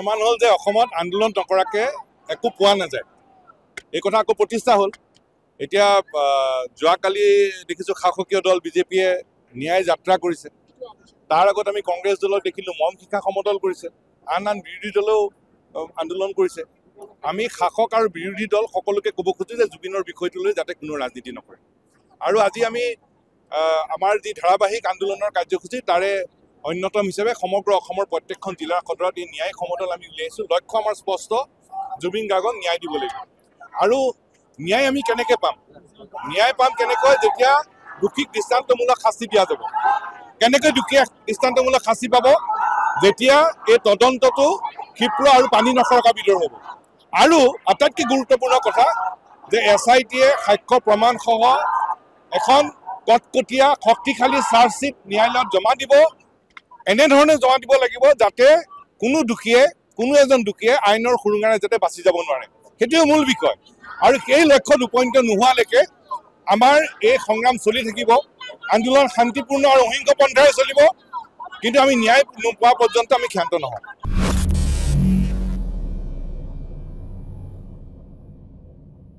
প্ৰমাণ হ'ল যে অসমত আন্দোলন নকৰাকৈ একো পোৱা নাযায়। এই কথা আকৌ প্ৰতিষ্ঠা হ'ল। এতিয়া যোৱাকালি দেখিছোঁ শাসকীয় দল বিজেপিয়ে ন্যায় যাত্ৰা কৰিছে। তাৰ আগত আমি কংগ্ৰেছ দলক দেখিলোঁ মম শিখা সমদল কৰিছে। আন বিৰোধী দলেও আন্দোলন কৰিছে। আমি শাসক আৰু বিৰোধী দল সকলোকে ক'ব খোজোঁ যে জুবিনৰ বিষয়টো লৈ যাতে কোনো ৰাজনীতি নকৰে। আৰু আজি আমি আমাৰ যি ধাৰাবাহিক আন্দোলনৰ কাৰ্যসূচী তাৰে অন্যতম হিচাপে সমগ্ৰ অসমৰ প্ৰত্যেকখন জিলাৰ সদৰত এই ন্যায় সমদল আমি উলিয়াইছোঁ। লক্ষ্য আমাৰ স্পষ্ট, জুবিন গাৰ্গক ন্যায় দিব লাগিব। আৰু ন্যায় আমি কেনেকৈ পাম? ন্যায় পাম কেনেকৈ? যেতিয়া দোষীক দৃষ্টান্তমূলক শাস্তি দিয়া যাব। কেনেকৈ দুখীয়া দৃষ্টান্তমূলক শাস্তি পাব? যেতিয়া এই তদন্তটো ক্ষীপ্ৰ আৰু পানী নসৰকা বিধৰ হ'ব। আৰু আটাইতকৈ গুৰুত্বপূৰ্ণ কথা যে SITয়ে সাক্ষ্য প্ৰমাণসহ এখন কটকটীয়া শক্তিশালী চাৰ্জশ্বীট ন্যায়ালয়ত জমা দিব। এনেধৰণে জমা দিব লাগিব যাতে কোনো এজন দোষীয়ে আইনৰ সুৰুঙাৰে যাতে বাচি যাব নোৱাৰে। সেইটোৱে মূল বিষয়। আৰু সেই লক্ষ্যত উপনীত নোহোৱালৈকে আমাৰ এই সংগ্ৰাম চলি থাকিব। আন্দোলন শান্তিপূৰ্ণ আৰু অহিংস পন্থাৰে চলিব। কিন্তু আমি ন্যায় নোপোৱা পৰ্যন্ত আমি ক্ষান্ত নহওঁ।